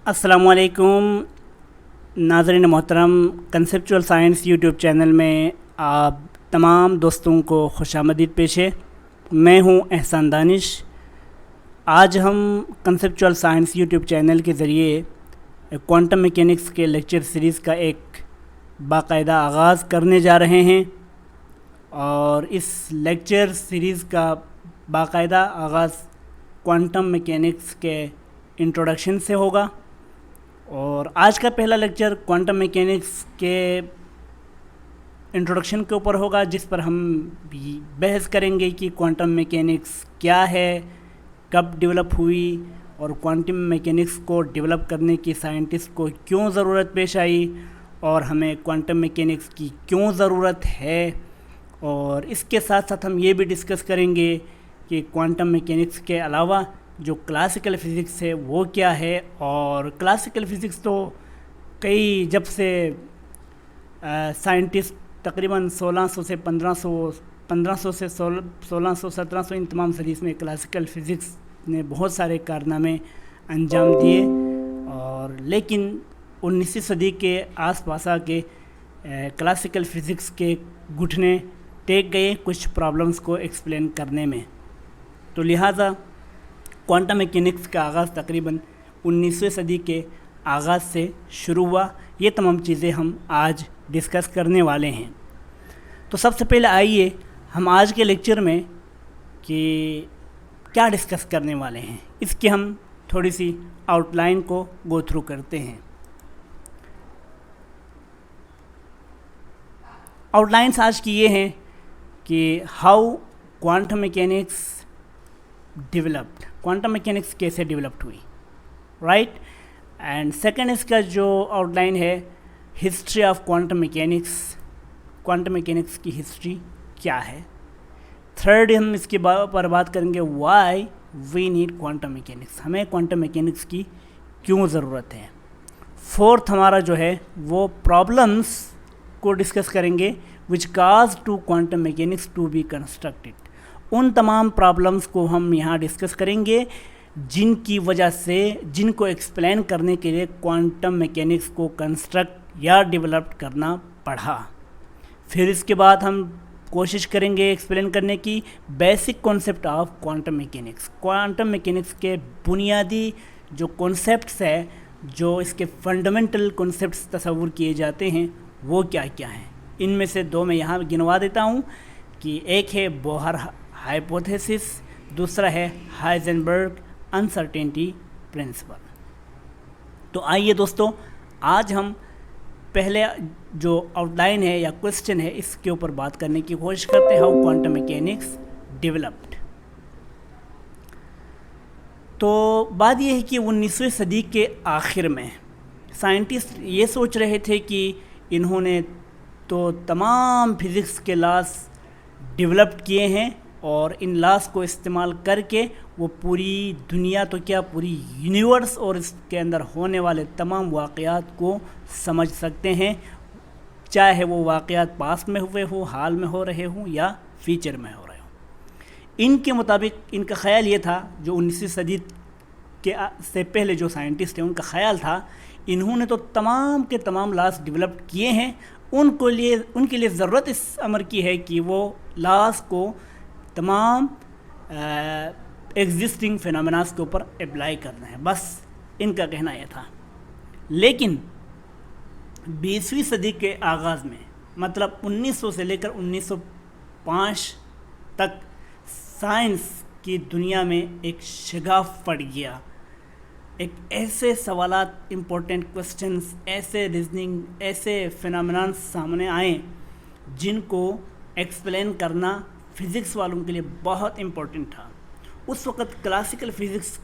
अस्सलामुअलैकुम नाज़रीन मोहतरम, कंसेप्चुअल साइंस यूट्यूब चैनल में आप तमाम दोस्तों को खुशामदीद पेश है। मैं हूं एहसान दानिश। आज हम कंसेप्चुअल साइंस यूट्यूब चैनल के ज़रिए क्वांटम मैकेनिक्स के लेक्चर सीरीज़ का एक बाकायदा आगाज़ करने जा रहे हैं और इस लेक्चर सीरीज़ का बाकायदा आगाज़ क्वांटम मैकेनिक्स के इंट्रोडक्शन से होगा और आज का पहला लेक्चर क्वांटम मैकेनिक्स के इंट्रोडक्शन के ऊपर होगा, जिस पर हम भी बहस करेंगे कि क्वांटम मैकेनिक्स क्या है, कब डेवलप हुई और क्वांटम मैकेनिक्स को डेवलप करने की साइंटिस्ट को क्यों ज़रूरत पेश आई और हमें क्वांटम मैकेनिक्स की क्यों ज़रूरत है। और इसके साथ साथ हम ये भी डिस्कस करेंगे कि क्वांटम मैकेनिक्स के अलावा जो क्लासिकल फ़िज़िक्स है वो क्या है। और क्लासिकल फ़िज़िक्स तो कई जब से साइंटिस्ट तकरीबन 1600 से 1500 से 1600 1700 इन तमाम सदी में क्लासिकल फ़िज़िक्स ने बहुत सारे कारनामे अंजाम दिए और लेकिन 19वीं सदी के आसपास आके क्लासिकल फ़िज़िक्स के घुटने टेक गए कुछ प्रॉब्लम्स को एक्सप्लेन करने में। तो लिहाजा क्वांटम मैकेनिक्स का आगाज़ तकरीबन 19वीं सदी के आगाज़ से शुरू हुआ। ये तमाम चीज़ें हम आज डिस्कस करने वाले हैं। तो सबसे पहले आइए हम आज के लेक्चर में कि क्या डिस्कस करने वाले हैं इसकी हम थोड़ी सी आउटलाइन को गो थ्रू करते हैं। आउटलाइंस आज की ये हैं कि how quantum mechanics developed, quantum mechanics कैसे डेवलप्ड हुई, राइट। एंड सेकंड इसका जो आउटलाइन है history of quantum mechanics, quantum mechanics की हिस्ट्री क्या है। थर्ड हम इसके पर बात करेंगे why we need quantum mechanics, हमें क्वांटम मैकेनिक्स की क्यों ज़रूरत है। फोर्थ हमारा जो है वो प्रॉब्लम्स को डिस्कस करेंगे which cause to quantum mechanics to be constructed. उन तमाम प्रॉब्लम्स को हम यहाँ डिस्कस करेंगे जिनकी वजह से, जिनको एक्सप्लेन करने के लिए क्वांटम मैकेनिक्स को कंस्ट्रक्ट या डेवलप करना पड़ा। फिर इसके बाद हम कोशिश करेंगे एक्सप्लेन करने की basic concept of quantum mechanics, quantum mechanics के बुनियादी जो कॉन्सेप्ट्स है, जो इसके फंडामेंटल कॉन्सेप्ट्स तस्वुर किए जाते हैं वो क्या क्या हैं। इनमें से दो मैं यहाँ गिनवा देता हूँ कि एक है बोहर हाइपोथेसिस, दूसरा है हाइजेनबर्ग अनसर्टेनिटी प्रिंसिपल। तो आइए दोस्तों, आज हम पहले जो आउटलाइन है या क्वेश्चन है इसके ऊपर बात करने की कोशिश करते हैं, हाउ क्वांटम मैकेनिक्स डेवलप्ड। तो बात यह है कि 19वीं सदी के आखिर में साइंटिस्ट ये सोच रहे थे कि इन्होंने तो तमाम फिज़िक्स के लॉस डेवलप किए हैं और इन लॉस को इस्तेमाल करके वो पूरी दुनिया तो क्या पूरी यूनिवर्स और इसके अंदर होने वाले तमाम वाक़यात को समझ सकते हैं, चाहे वो वाक़यात पास्ट में हुए हो, हाल में हो रहे हों या फ्यूचर में हो रहे हों। इनके मुताबिक इनका ख्याल ये था, जो 19वीं सदी के से पहले जो साइंटिस्ट हैं उनका ख्याल था, इन्होंने तो तमाम के तमाम लॉस डेवलप किए हैं, उनके लिए ज़रूरत इस अमर की है कि वो लॉस को तमाम एग्जिस्टिंग फिनोमेनास के ऊपर अप्लाई करना है, बस इनका कहना यह था। लेकिन 20वीं सदी के आगाज़ में, मतलब 1900 से लेकर 1905 तक साइंस की दुनिया में एक शगाफ पड़ गया। एक ऐसे सवालात, इम्पोर्टेंट क्वेश्चंस, ऐसे रीजनिंग, ऐसे फिनोमेनास सामने आए जिनको एक्सप्लेन करना फ़िज़िक्स वालों के लिए बहुत इम्पोर्टेंट था। उस वक़्त क्लासिकल फ़िज़िक्स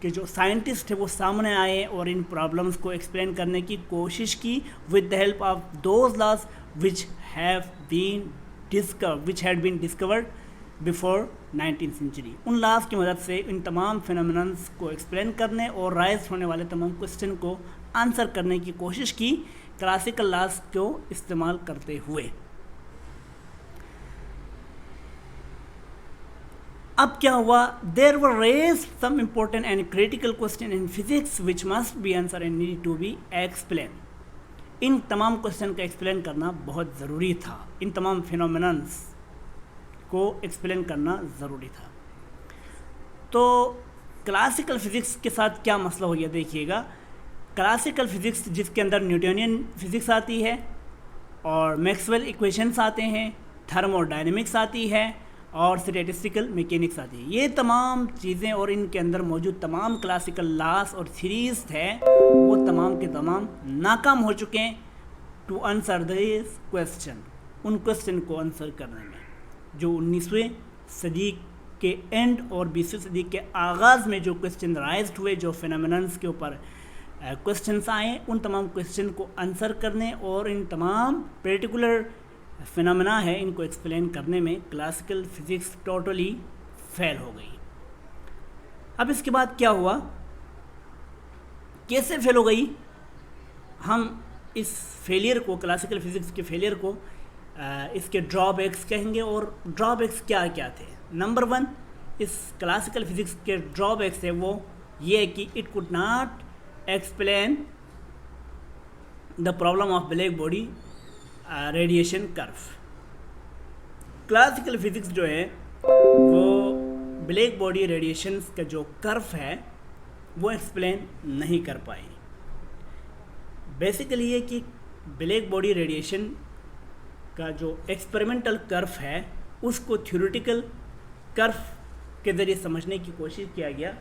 के जो साइंटिस्ट थे वो सामने आए और इन प्रॉब्लम्स को एक्सप्लेन करने की कोशिश की with the help of those laws which had been discovered before 19th century. उन लॉज की मदद से इन तमाम फिनोमेनन्स को एक्सप्लेन करने और राइज होने वाले तमाम क्वेश्चन को आंसर करने की कोशिश की क्लासिकल लॉज को इस्तेमाल करते हुए। अब क्या हुआ, there were raise some important and critical question in physics which must be answer and need to be explain. इन तमाम क्वेश्चन का एक्सप्लेन करना बहुत ज़रूरी था, इन तमाम फिनोमिनन्स को एक्सप्लेन करना ज़रूरी था। तो क्लासिकल फिज़िक्स के साथ क्या मसला हो गया देखिएगा। क्लासिकल फिज़िक्स जिसके अंदर न्यूटोनियन फिज़िक्स आती है और मैक्सवेल इक्वेशंस आते हैं, थर्मोडायनेमिक्स आती है और स्टैटिस्टिकल मैकेनिक्स आती है, ये तमाम चीज़ें और इनके अंदर मौजूद तमाम क्लासिकल लॉस और थ्योरीज है वो तमाम के तमाम नाकाम हो चुके हैं टू आंसर दिस क्वेश्चन, उन क्वेश्चन को आंसर करने में। जो 19वीं सदी के एंड और 20वीं सदी के आगाज़ में जो क्वेश्चन राइज हुए, जो फिनोमिनन्स के ऊपर क्वेश्चंस आए, उन तमाम क्वेश्चन को आंसर करने और इन तमाम पर्टिकुलर फिनोमेना है इनको एक्सप्लेन करने में क्लासिकल फिज़िक्स टोटली फेल हो गई। अब इसके बाद क्या हुआ, कैसे फेल हो गई, हम इस फेलियर को, क्लासिकल फिज़िक्स के फेलियर को इसके ड्रॉबैक्स कहेंगे। और ड्रॉबैक्स क्या क्या थे। नंबर 1 इस क्लासिकल फिज़िक्स के ड्रॉबैक्स है वो ये है कि it could not explain the problem of black body radiation curve. Classical physics जो है वो ब्लैक बॉडी रेडिएशन का जो कर्व है वो एक्सप्लेन नहीं कर पाई। बेसिकली ये कि ब्लैक बॉडी रेडिएशन का जो एक्सपेरिमेंटल कर्व है उसको थ्योरेटिकल कर्व के ज़रिए समझने की कोशिश किया गया,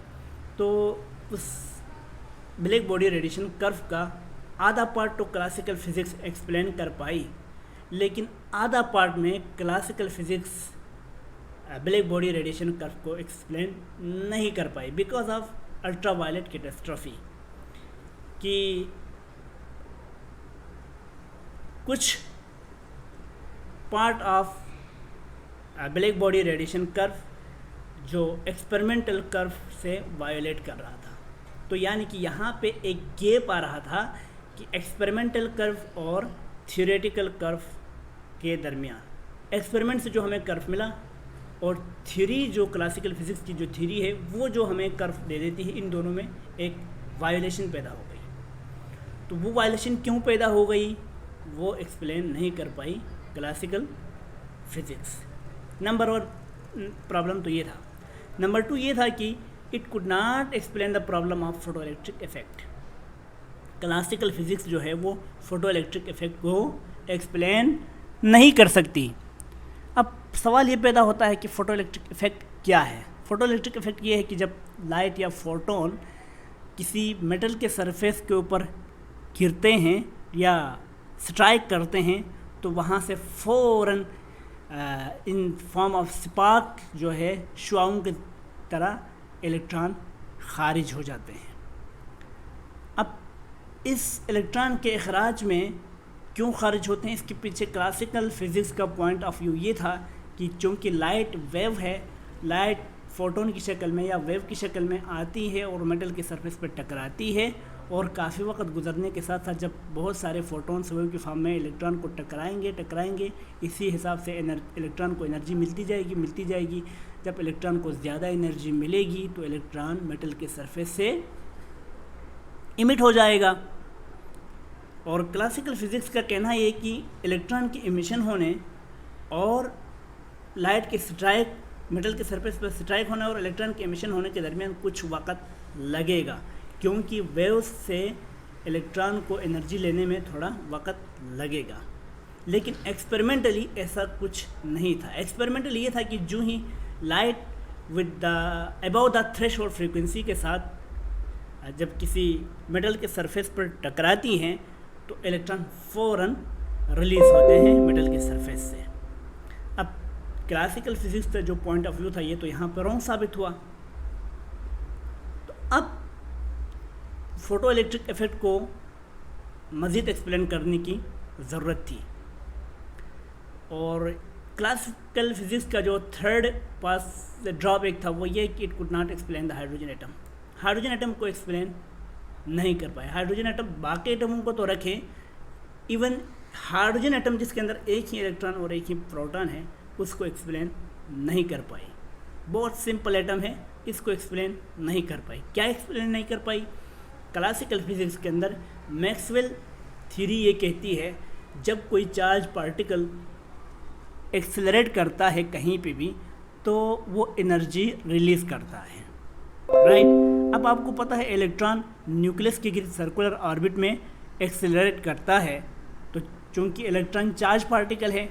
तो उस ब्लैक बॉडी रेडिएशन कर्व का आधा पार्ट तो क्लासिकल फिज़िक्स एक्सप्लेन कर पाई, लेकिन आधा पार्ट में classical physics black body radiation curve को एक्सप्लेन नहीं कर पाई बिकॉज ऑफ अल्ट्रावायलेट कैटास्ट्रॉफी। कि कुछ part of black body radiation curve जो एक्सपेरिमेंटल कर्व से वायोलेट कर रहा था, तो यानी कि यहाँ पे एक गैप आ रहा था कि एक्सपेरिमेंटल कर्व और थ्योरेटिकल कर्व के दरमियान। एक्सपेरिमेंट से जो हमें कर्व मिला और थ्योरी जो क्लासिकल फिज़िक्स की जो थ्योरी है वो जो हमें कर्व दे देती है, इन दोनों में एक वायोलेशन पैदा हो गई। तो वो वायोलेशन क्यों पैदा हो गई वो एक्सप्लेन नहीं कर पाई क्लासिकल फिज़िक्स। नंबर 1 प्रॉब्लम तो ये था। नंबर 2 ये था कि it could not explain the problem of photo electric effect. Classical physics जो है वो फोटो इलेक्ट्रिक इफेक्ट को एक्सप्लेन नहीं कर सकती। अब सवाल ये पैदा होता है कि फ़ोटो इलेक्ट्रिक इफेक्ट क्या है। फ़ोटो इलेक्ट्रिक इफेक्ट ये है कि जब लाइट या फोटोन किसी मेटल के सरफेस के ऊपर गिरते हैं या स्ट्राइक करते हैं तो वहाँ से फ़ौरन इन फॉर्म ऑफ स्पार्क जो है शुआओं की तरह इलेक्ट्रॉन खारिज हो जाते हैं। अब इस इलेक्ट्रॉन के अखराज में क्यों खारिज होते हैं, इसके पीछे क्लासिकल फिज़िक्स का पॉइंट ऑफ व्यू ये था कि चूँकि लाइट वेव है, लाइट फोटोन की शक्ल में या वेव की शक्ल में आती है और मेटल के सरफेस पर टकराती है, और काफ़ी वक्त गुजरने के साथ साथ जब बहुत सारे फोटोन्स वेव की फॉर्म में इलेक्ट्रॉन को टकराएंगे इसी हिसाब से इलेक्ट्रॉन को एनर्जी मिलती जाएगी। जब इलेक्ट्रॉन को ज़्यादा एनर्जी मिलेगी तो इलेक्ट्रॉन मेटल के सरफेस से इमिट हो जाएगा। और क्लासिकल फिज़िक्स का कहना है कि इलेक्ट्रॉन की इमिशन होने और लाइट के स्ट्राइक मेटल के सरफेस पर स्ट्राइक होने और इलेक्ट्रॉन के इमिशन होने के दरमियान कुछ वक्त लगेगा, क्योंकि वेव्स से इलेक्ट्रॉन को एनर्जी लेने में थोड़ा वक्त लगेगा। लेकिन एक्सपेरिमेंटली ऐसा कुछ नहीं था। एक्सपेरिमेंटली ये था कि जो ही light with the about the threshold frequency के साथ जब किसी मेटल के सरफेस पर टकराती हैं तो इलेक्ट्रॉन फ़ौरन रिलीज़ होते हैं मेटल के सरफेस से। अब क्लासिकल फिज़िक्स का जो पॉइंट ऑफ व्यू था ये तो यहाँ पर रॉन्ग साबित हुआ। तो अब फ़ोटो इलेक्ट्रिक इफेक्ट को मज़ीद एक्सप्लेन करने की ज़रूरत थी। और क्लासिकल फिज़िक्स का जो थर्ड पास ड्रॉबैक था वो ये कि it could not explain the hydrogen atom. Hydrogen atom को एक्सप्लेन नहीं कर पाए। हाइड्रोजन एटम बाकी एटमों को तो रखें, इवन हाइड्रोजन एटम जिसके अंदर एक ही इलेक्ट्रॉन और एक ही प्रोटॉन है उसको एक्सप्लेन नहीं कर पाई। बहुत सिंपल एटम है, इसको एक्सप्लेन नहीं कर पाई। क्या एक्सप्लेन नहीं कर पाई? क्लासिकल फिजिक्स के अंदर मैक्सवेल थ्योरी ये कहती है जब कोई चार्ज पार्टिकल एक्सेलरेट करता है कहीं पे भी तो वो एनर्जी रिलीज़ करता है, राइट। अब आपको पता है इलेक्ट्रॉन न्यूक्लियस के गिर्द सर्कुलर ऑर्बिट में एक्सेलरेट करता है, तो चूंकि इलेक्ट्रॉन चार्ज पार्टिकल है,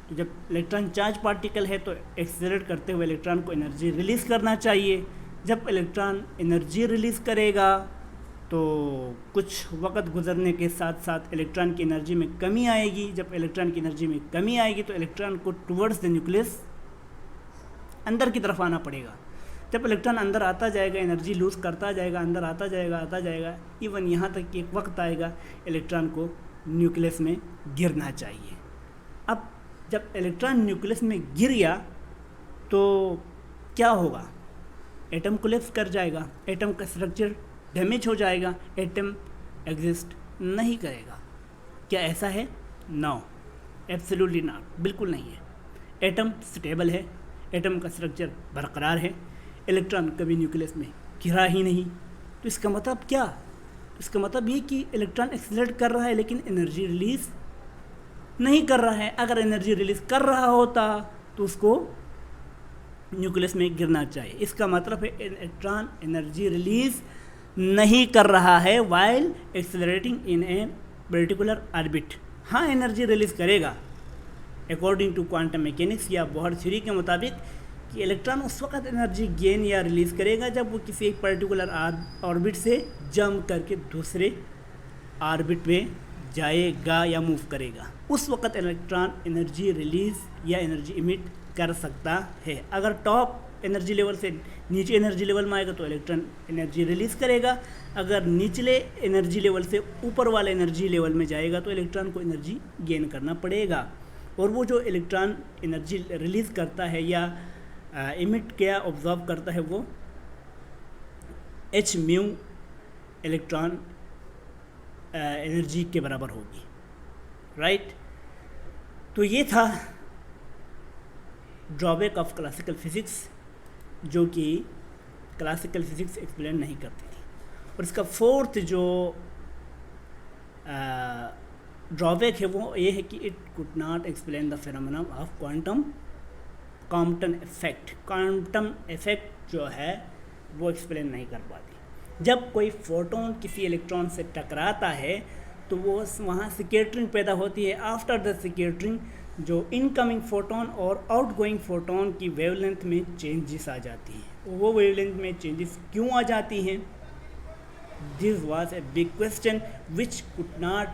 तो जब इलेक्ट्रॉन चार्ज पार्टिकल है तो एक्सेलरेट करते हुए इलेक्ट्रॉन को एनर्जी रिलीज़ करना चाहिए। जब इलेक्ट्रॉन एनर्जी रिलीज़ करेगा तो कुछ वक्त गुजरने के साथ साथ इलेक्ट्रॉन की एनर्जी में कमी आएगी। जब इलेक्ट्रॉन की एनर्जी में कमी आएगी तो इलेक्ट्रॉन को टुवर्ड्स द न्यूक्लियस अंदर की तरफ आना पड़ेगा। जब इलेक्ट्रॉन अंदर आता जाएगा एनर्जी लूज़ करता जाएगा, अंदर आता जाएगा, इवन यहाँ तक कि एक वक्त आएगा इलेक्ट्रॉन को न्यूक्लियस में गिरना चाहिए। अब जब इलेक्ट्रॉन न्यूक्लियस में गिर गया तो क्या होगा? एटम कोलैप्स कर जाएगा, एटम का स्ट्रक्चर डैमेज हो जाएगा, एटम एग्जिस्ट नहीं करेगा। क्या ऐसा है? नो, एब्सोल्युटली नॉट, बिल्कुल नहीं है। एटम स्टेबल है, एटम का स्ट्रक्चर बरकरार है, इलेक्ट्रॉन कभी न्यूक्लियस में गिरा ही नहीं। तो इसका मतलब क्या? इसका मतलब ये कि इलेक्ट्रॉन एक्सेलरेट कर रहा है लेकिन एनर्जी रिलीज़ नहीं कर रहा है। अगर एनर्जी रिलीज़ कर रहा होता तो उसको न्यूक्लियस में गिरना चाहिए। इसका मतलब है इलेक्ट्रॉन एनर्जी रिलीज़ नहीं कर रहा है while accelerating in a particular orbit. हाँ, एनर्जी रिलीज़ करेगा अकॉर्डिंग टू क्वांटम मैकेनिक्स या बोहर थ्योरी के मुताबिक कि इलेक्ट्रॉन उस वक्त एनर्जी गेन या रिलीज़ करेगा जब वो किसी एक पर्टिकुलर ऑर्बिट से जंप करके दूसरे ऑर्बिट में जाएगा या मूव करेगा। उस वक्त इलेक्ट्रॉन एनर्जी रिलीज़ या एनर्जी इमिट कर सकता है। अगर टॉप एनर्जी लेवल से नीचे एनर्जी लेवल में आएगा तो इलेक्ट्रॉन एनर्जी रिलीज़ करेगा, अगर निचले एनर्जी लेवल से ऊपर वाले एनर्जी लेवल में जाएगा तो इलेक्ट्रॉन को एनर्जी गेन करना पड़ेगा। और वो जो इलेक्ट्रॉन एनर्जी रिलीज़ करता है या इमिट क्या ऑब्जॉर्व करता है वो h म्यू इलेक्ट्रॉन एनर्जी के बराबर होगी, राइट। तो ये था ड्रॉबैक ऑफ क्लासिकल फिज़िक्स जो कि क्लासिकल फिज़िक्स एक्सप्लेन नहीं करती थी। और इसका फोर्थ जो ड्रॉबैक है वो ये है कि it could not explain the phenomena of quantum effect. Quantum effect जो है वो एक्सप्लेन नहीं कर पाती। जब कोई फोटोन किसी इलेक्ट्रॉन से टकराता है तो वो वहाँ स्कैटरिंग पैदा होती है। आफ्टर द स्कैटरिंग जो इनकमिंग फोटोन और आउटगोइंग फोटोन की वेवलेंथ में चेंजेस आ जाती हैं। वो वेवलेंथ में चेंजेस क्यों आ जाती हैं? This was a big question which could not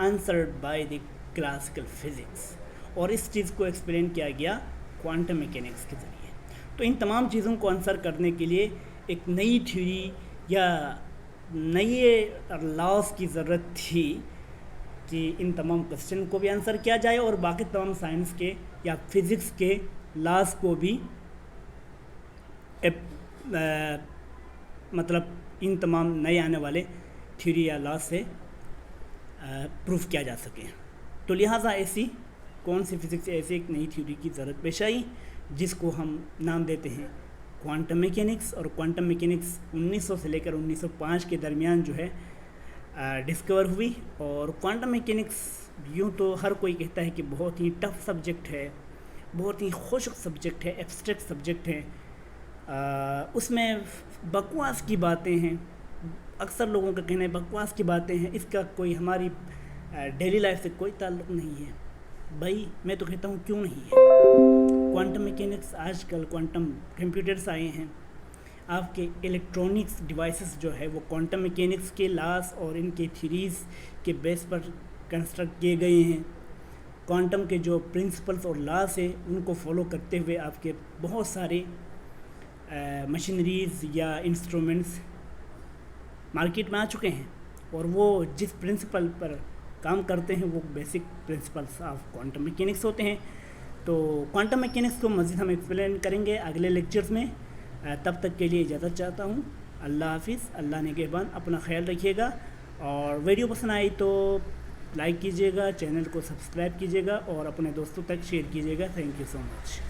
answered by the classical physics, और इस चीज़ को एक्सप्लेन किया गया क्वांटम मैकेनिक्स के ज़रिए। तो इन तमाम चीज़ों को आंसर करने के लिए एक नई थ्योरी या नए लॉज की ज़रूरत थी कि इन तमाम क्वेश्चन को भी आंसर किया जाए और बाकी तमाम साइंस के या फिज़िक्स के लॉज को भी मतलब इन तमाम नए आने वाले थ्योरी या लॉज से प्रूफ किया जा सके। तो लिहाजा ऐसी कौन सी फिज़िक्स ऐसी एक नई थ्योरी की ज़रूरत पेश आई जिसको हम नाम देते हैं क्वांटम मैकेनिक्स। और क्वांटम मैकेनिक्स 1900 से लेकर 1905 के दरमियान जो है डिस्कवर हुई। और क्वांटम मैकेनिक्स यूँ तो हर कोई कहता है कि बहुत ही टफ सब्जेक्ट है, बहुत ही खुश्क सब्जेक्ट है, एब्स्ट्रैक्ट सब्जेक्ट है, उसमें बकवास की बातें हैं। अक्सर लोगों का कहना है बकवास की बातें हैं, इसका कोई हमारी डेली लाइफ से कोई ताल्लुक़ नहीं है। भाई मैं तो कहता हूँ क्यों नहीं है। क्वांटम मैकेनिक्स आजकल क्वांटम कंप्यूटर्स आए हैं, आपके इलेक्ट्रॉनिक्स डिवाइसेस जो है वो क्वांटम मैकेनिक्स के लॉस और इनके थ्योरीज़ के बेस पर कंस्ट्रक्ट किए गए हैं। क्वांटम के जो प्रिंसिपल्स और लॉस है उनको फॉलो करते हुए आपके बहुत सारे मशीनरीज़ या इंस्ट्रूमेंट्स मार्केट में आ चुके हैं और वो जिस प्रिंसिपल पर काम करते हैं वो basic principles of quantum mechanics होते हैं। तो क्वांटम मैकेनिक्स को मज़ीद हम एक्सप्लेन करेंगे अगले लेक्चर्स में। तब तक के लिए इजाज़त चाहता हूँ। अल्लाह हाफिज़। अल्लाह निगहबान। अपना ख्याल रखिएगा और वीडियो पसंद आई तो लाइक कीजिएगा, चैनल को सब्सक्राइब कीजिएगा और अपने दोस्तों तक शेयर कीजिएगा। Thank you so much.